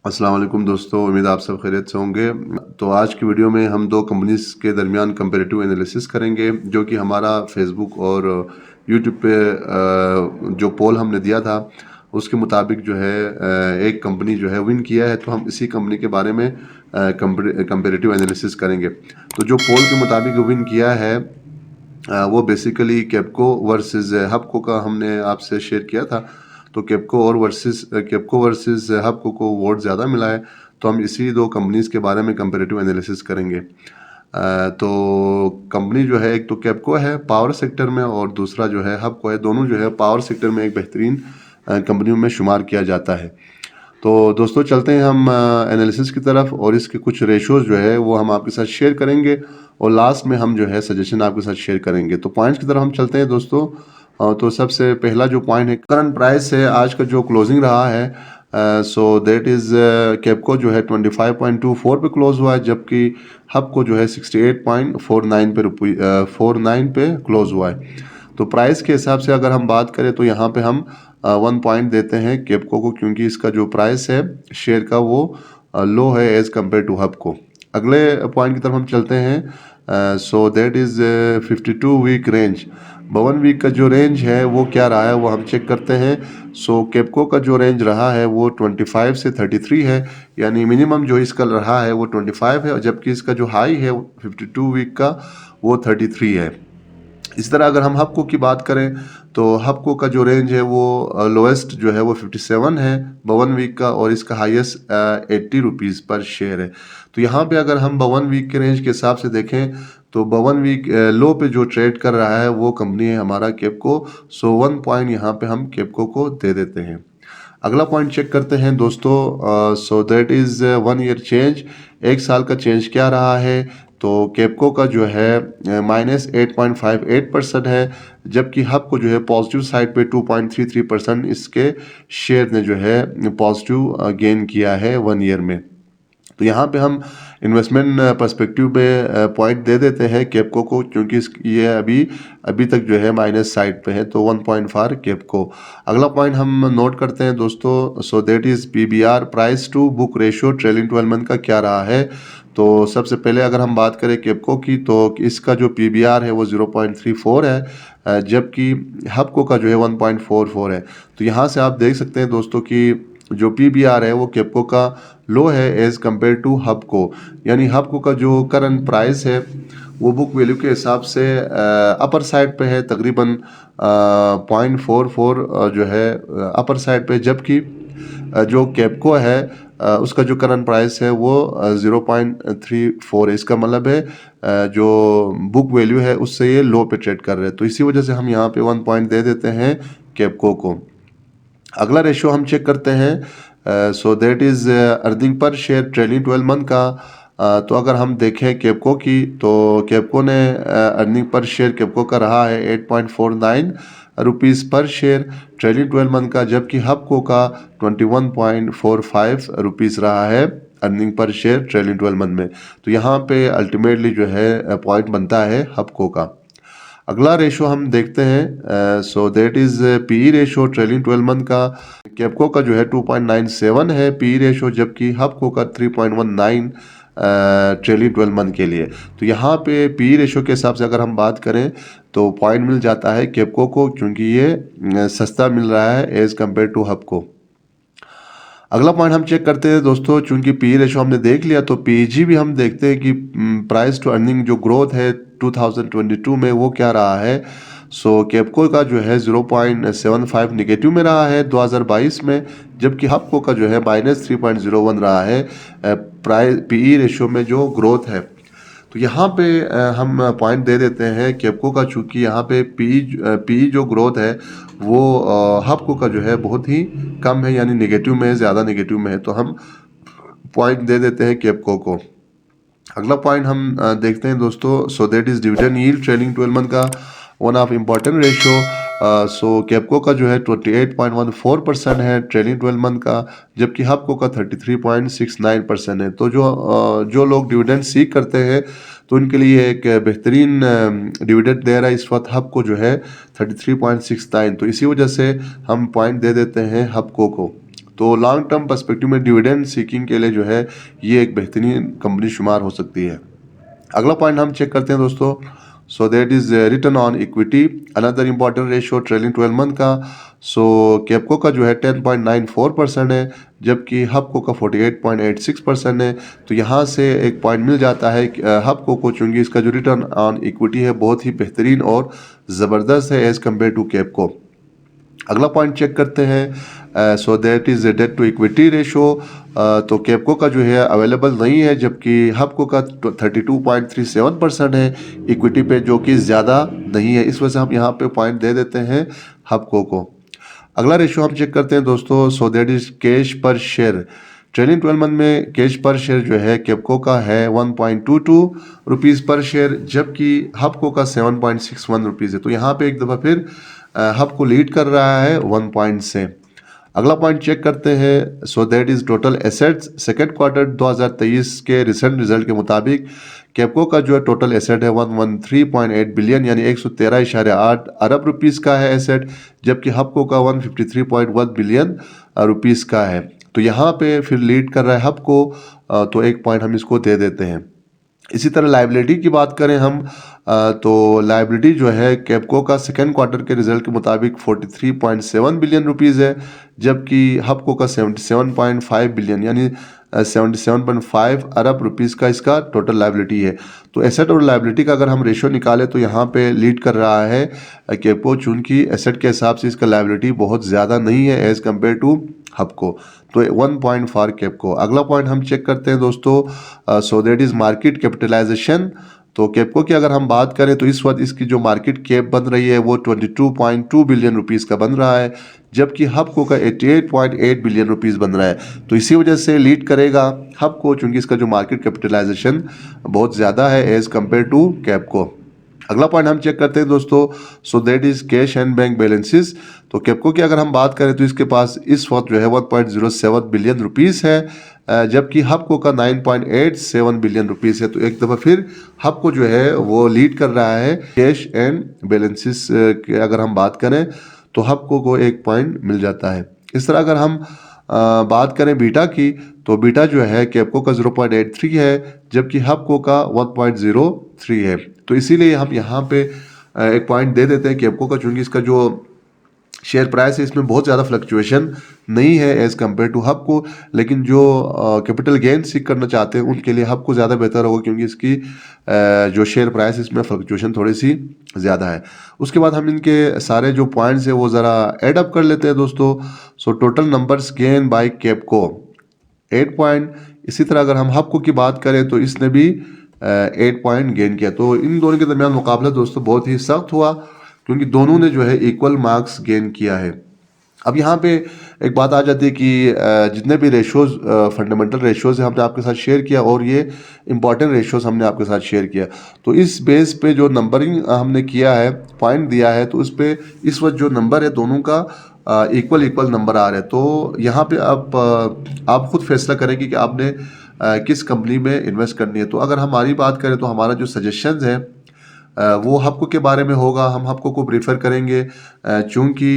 अस्सलाम वालेकुम दोस्तों, उम्मीद है आप सब खैरियत से होंगे। तो आज की वीडियो में हम दो कंपनीज़ के दरमियान कंपैरेटिव एनालिसिस करेंगे, जो कि हमारा फेसबुक और यूट्यूब पे जो पोल हमने दिया था उसके मुताबिक जो है एक कंपनी जो है विन किया है, तो हम इसी कंपनी के बारे में कंपैरेटिव एनालिसिस करेंगे। तो जो पोल के मुताबिक विन किया है वो बेसिकली केपको वर्सेस हबको का हमने आपसे शेयर किया था। तो केपको वर्सेस हबको को वोट ज़्यादा मिला है, तो हम इसी दो कंपनीज़ के बारे में कंपैरेटिव एनालिसिस करेंगे। तो कंपनी जो है, एक तो केपको है पावर सेक्टर में और दूसरा जो है हबको है। दोनों जो है पावर सेक्टर में एक बेहतरीन कंपनियों में शुमार किया जाता है। तो दोस्तों चलते हैं हम एनालिसिस की तरफ, और इसके कुछ रेशोज़ जो है वो हम आपके साथ शेयर करेंगे, और लास्ट में हम जो है सजेशन आपके साथ शेयर करेंगे। तो पॉइंट्स की तरफ हम चलते हैं दोस्तों। तो सबसे पहला जो पॉइंट है, करंट प्राइस है आज का जो क्लोजिंग रहा है, सो दैट इज़ केपको जो है 25.24 पे क्लोज हुआ है, जबकि हब को जो है 68.49 पे 49 पे क्लोज हुआ है। तो प्राइस के हिसाब से अगर हम बात करें तो यहाँ पे हम 1 पॉइंट देते हैं केपको को, क्योंकि इसका जो प्राइस है शेयर का वो लो है एज़ कम्पेयर टू हब को। अगले पॉइंट की तरफ हम चलते हैं। So that is 52 week range. 52 week का जो रेंज है वो क्या रहा है वो हम चेक करते हैं। सो केपको का जो रेंज रहा है वो 25 से 33 है, यानी मिनिमम जो इसका रहा है वो 25 है, जबकि इसका जो हाई है 52 वीक का वो 33 है। इस तरह अगर हम हबको की बात करें तो हबको का जो रेंज है वो लोएस्ट जो है वो 57 है 52 वीक का, और इसका हाईएस्ट 80 रुपीज़ पर शेयर है। तो यहाँ पे अगर हम 52 वीक के रेंज के हिसाब से देखें तो 52 वीक लो पे जो ट्रेड कर रहा है वो कंपनी है हमारा केपको। सो 1 पॉइंट यहाँ पे हम केपको को दे देते हैं। अगला पॉइंट चेक करते हैं दोस्तों। So that is 1 year change. एक साल का चेंज क्या रहा है, तो केपको का जो है -8.58% है, जबकि हब को जो है पॉजिटिव साइड पे 2.33% इसके शेयर ने जो है पॉजिटिव गेन किया है 1 ईयर में। तो यहाँ पे हम इन्वेस्टमेंट पर्सपेक्टिव पे पॉइंट दे देते हैं केपको को, क्योंकि ये अभी तक जो है माइनस साइड पे है, तो 1 पॉइंट फॉर केपको। अगला पॉइंट हम नोट करते हैं दोस्तों। So that is PBR, price to book ratio trailing 12 month का क्या रहा है। तो सबसे पहले अगर हम बात करें केपको की, तो इसका जो पीबीआर है वो 0.34 है, जबकि हबको का जो है 1.44 है। तो यहाँ से आप देख सकते हैं दोस्तों कि जो पीबीआर है वो केपको का लो है एज़ कम्पेयर टू हबको, यानी हबको का जो करंट प्राइस है वो बुक वैल्यू के हिसाब से अपर साइड पे है, तकरीबन 0.44 जो है अपर साइड पे, जबकि जो केपको है उसका जो करंट प्राइस है वो 0.34 है। इसका मतलब है जो बुक वैल्यू है उससे ये लो पे ट्रेड कर रहे हैं, तो इसी वजह से हम यहाँ पे 1 पॉइंट दे देते हैं केपको को। अगला रेशियो हम चेक करते हैं। So that is earning per share trailing 12 month का। तो अगर हम देखें केपको की, तो केपको ने अर्निंग पर शेयर केपको का रहा है 8.49 रुपीज़ पर शेयर ट्रेलिंग 12 मंथ का, जबकि हबको का 21.45 रुपीज़ रहा है earning per share trailing 12 month में। तो यहाँ पे अल्टीमेटली जो है पॉइंट बनता है हबको का। अगला रेशो हम देखते हैं। So that is PE ratio trailing 12 month का। केपको का जो है 2.97 है पीई रेशो, जबकि हबको का 3.19 ट्रेलिंग 12 मंथ के लिए। तो यहाँ पे पीई रेशो के हिसाब से अगर हम बात करें तो पॉइंट मिल जाता है केपको को, क्योंकि ये सस्ता मिल रहा है एज़ कम्पेयर टू हबको। अगला पॉइंट हम चेक करते हैं दोस्तों, चूंकि पी रेशो हमने देख लिया तो पीजी भी हम देखते हैं कि प्राइस टू अर्निंग जो ग्रोथ है 2022 में वो क्या रहा है। सो केपको का जो है 0.75 निगेटिव में रहा है 2022 में, जबकि हबको का जो है -3.01 रहा है प्राइस पीई रेशो में जो ग्रोथ है। तो यहाँ पे हम पॉइंट दे देते हैं केपको का, चूँकि यहाँ पे पी जो ग्रोथ है वो हबको का जो है बहुत ही कम है, यानी नेगेटिव में, ज़्यादा नेगेटिव में है, तो हम पॉइंट दे देते हैं केपको को। अगला पॉइंट हम देखते हैं दोस्तों। So that is dividend yield trailing 12 month का वन ऑफ इम्पॉर्टेंट रेशियो। सो केपको का जो है 28.14% है ट्रेलिंग 12 मंथ का, जबकि हबको का 33.69% है। तो जो लोग डिविडेंड सीख करते हैं तो उनके लिए एक बेहतरीन डिविडेंड दे रहा है इस वक्त हबको जो है 33.69, तो इसी वजह से हम पॉइंट दे देते हैं हबको को। तो लॉन्ग टर्म पर्सपेक्टिव में डिविडेंड सीकिंग के लिए जो है ये एक बेहतरीन कंपनी शुमार हो सकती है। अगला पॉइंट हम चेक करते हैं दोस्तों, so that is return on equity, another important ratio trailing 12 month का। सो कैपको का जो है 10.94% है, जबकि हबको का 48.86% है। तो यहाँ से एक पॉइंट मिल जाता है कि हबको को, चूँकि इसका जो रिटर्न ऑन इक्विटी है बहुत ही बेहतरीन और ज़बरदस्त है एज़ कम्पेयर टू कैपको। अगला पॉइंट चेक करते हैं, so that is debt to equity ratio. तो कैपको का जो है अवेलेबल नहीं है, जबकि हबको का 32.37% है इक्विटी पे, जो कि ज़्यादा नहीं है। इस वजह से हम यहाँ पे पॉइंट दे देते हैं हबको को। अगला रेशो हम चेक करते हैं दोस्तों, सो दैट इज़ कैश पर शेयर। ट्रेलिंग 12 मंथ में कैश पर शेयर जो है कैपको का है 1.22 रुपीज़ पर शेयर, जबकि हबको का 7.61 रुपीज़ है। तो यहाँ पे एक दफ़ा फिर हबको लीड कर रहा है 1 पॉइंट से। अगला पॉइंट चेक करते हैं, so that is total assets. Second quarter 2023 के रिसेंट रिजल्ट के मुताबिक कैपको का जो है टोटल एसेट है 113.8 बिलियन यानी 113.8 अरब रुपीज़ का है एसेट, जबकि हबको का 153.1 बिलियन रुपीज़ का है। तो यहाँ पे फिर लीड कर रहा है हबको, तो एक पॉइंट हम इसको दे देते हैं। इसी तरह लाइबिलिटी की बात करें हम, तो लाइबिलिटी जो है कैपको का सेकेंड क्वार्टर के रिजल्ट के मुताबिक 43.7 बिलियन रुपीज़ है, जबकि हबको का 77.5 बिलियन यानी 77.5 अरब रुपीज़ का इसका टोटल लाइबिलिटी है। तो एसेट और लाइबिलिटी का अगर हम रेशो निकालें तो यहाँ पे लीड कर रहा है कैपको, चूँकि एसेट के हिसाब से इसका लाइबिलिटी बहुत ज़्यादा नहीं है एज़ कम्पेयर टू हबको। तो 1 पॉइंट फॉर कैपको। अगला पॉइंट हम चेक करते हैं दोस्तों, so that is market capitalization. तो कैपको की अगर हम बात करें तो इस वक्त इसकी जो मार्केट कैप बन रही है वो 22.2 बिलियन रुपीज़ का बन रहा है, जबकि हबको का 88.8 बिलियन रुपीज़ बन रहा है। तो इसी वजह से लीड करेगा हबको, चूँकि इसका जो मार्केट कैपिटलाइजेशन बहुत ज़्यादा है एज़ कम्पेयर टू कैपको। अगला पॉइंट हम चेक करते हैं दोस्तों, so that is cash and bank balances. तो कैपको की अगर हम बात करें तो इसके पास इस वक्त जो है 1.07 बिलियन रुपीज़ है, जबकि हबको का 9.87 बिलियन रुपीज़ है। तो एक दफ़ा फिर हबको जो है वो लीड कर रहा है कैश एंड बैलेंसेस की अगर हम बात करें तो हबको को एक पॉइंट मिल जाता है। इस तरह अगर हम बात करें बीटा की, तो बीटा जो है कैपको का 0.83 है, जबकि हबको का 1.03 है। तो इसीलिए हम यहाँ पे एक पॉइंट दे देते हैं कैपको का, चूँकि इसका जो शेयर प्राइस है इसमें बहुत ज़्यादा फ्लक्चुएशन नहीं है एज़ कम्पेयर टू हबको। लेकिन जो कैपिटल गेन सीख करना चाहते हैं उनके लिए हबको ज़्यादा बेहतर होगा, क्योंकि इसकी जो शेयर प्राइस इसमें फ्लक्चुएशन थोड़ी सी ज़्यादा है। उसके बाद हम इनके सारे जो पॉइंट्स हैं वो ज़रा एड अप कर लेते हैं दोस्तों। So total numbers gain by Capco 8 point. इसी तरह अगर हम हबको की बात करें तो इसने भी 8 पॉइंट गेन किया। तो इन दोनों के दरमियान मुकाबला दोस्तों बहुत ही सख्त हुआ, क्योंकि दोनों ने जो है इक्वल मार्क्स गेन किया है। अब यहाँ पे एक बात आ जाती है कि जितने भी रेशोज़ फंडामेंटल रेशोज़ हैं हमने आपके साथ शेयर किया, और ये इंपॉर्टेंट रेशोज़ हमने आपके साथ शेयर किया। तो इस बेस पे जो नंबरिंग हमने किया है, पॉइंट दिया है, तो उस पर इस वक्त जो नंबर है दोनों का इक्वल नंबर आ रहा है। तो यहाँ पे आप खुद फैसला करेंगे कि आपने किस कंपनी में इन्वेस्ट करनी है। तो अगर हमारी बात करें तो हमारा जो सजेशंस है वो हबको के बारे में होगा। हम हबको को प्रीफर करेंगे, चूँकि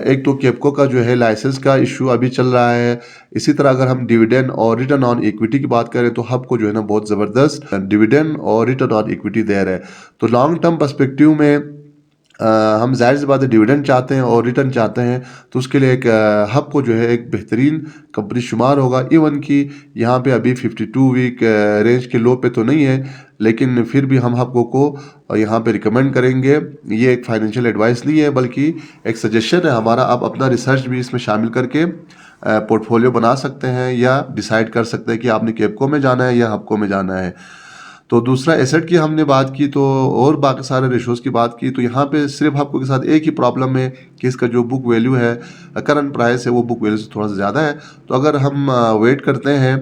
एक तो कैपको का जो है लाइसेंस का इशू अभी चल रहा है। इसी तरह अगर हम डिविडेंड और रिटर्न ऑन इक्विटी की बात करें तो हबको जो है ना बहुत ज़बरदस्त डिविडेंड और रिटर्न ऑन इक्विटी दे रहा है। तो लॉन्ग टर्म पर्सपेक्टिव में हम जाहिर सी बात है डिविडेंड चाहते हैं और रिटर्न चाहते हैं, तो उसके लिए एक हबको जो है एक बेहतरीन कंपनी शुमार होगा। इवन कि यहाँ पे अभी 52 वीक रेंज के लो पे तो नहीं है, लेकिन फिर भी हम हबको को यहाँ पे रिकमेंड करेंगे। ये एक फाइनेंशियल एडवाइस नहीं है बल्कि एक सजेशन है हमारा। आप अपना रिसर्च भी इसमें शामिल करके पोर्टफोलियो बना सकते हैं या डिसाइड कर सकते हैं कि आपने कैपको में जाना है या हबको में जाना है। तो दूसरा एसेट की हमने बात की, तो और बाकी सारे रेशोज़ की बात की, तो यहाँ पे सिर्फ हबको के साथ एक ही प्रॉब्लम है कि इसका जो बुक वैल्यू है, करंट प्राइस है, वो बुक वैल्यू से थोड़ा सा ज़्यादा है। तो अगर हम वेट करते हैं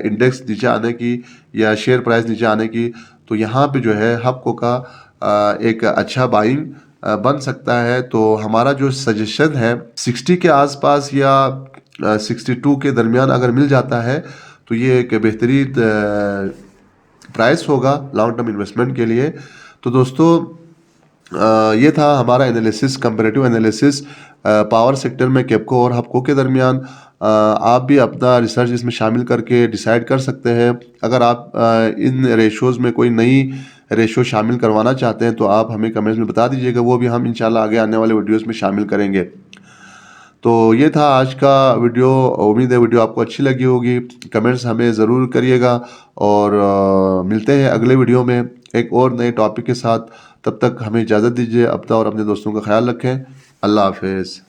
इंडेक्स नीचे आने की या शेयर प्राइस नीचे आने की, तो यहाँ पे जो है हबको का एक अच्छा बाइंग बन सकता है। तो हमारा जो सजेशन है 60 के आसपास या 62 के दरमियान अगर मिल जाता है तो ये एक बेहतरीन प्राइस होगा लॉन्ग टर्म इन्वेस्टमेंट के लिए। तो दोस्तों ये था हमारा analysis, comparative analysis power sector में कैपको और हबको के दरमियान। आप भी अपना रिसर्च इसमें शामिल करके डिसाइड कर सकते हैं। अगर आप इन रेशोज़ में कोई नई रेशो शामिल करवाना चाहते हैं तो आप हमें कमेंट्स में बता दीजिएगा, वो भी हम इंशाल्लाह आगे आने वाले वीडियोस में शामिल करेंगे। तो ये था आज का वीडियो। उम्मीद है वीडियो आपको अच्छी लगी होगी। कमेंट्स हमें ज़रूर करिएगा और मिलते हैं अगले वीडियो में एक और नए टॉपिक के साथ। तब तक हमें इजाज़त दीजिए। अपना और अपने दोस्तों का ख्याल रखें। अल्लाह हाफ़िज़।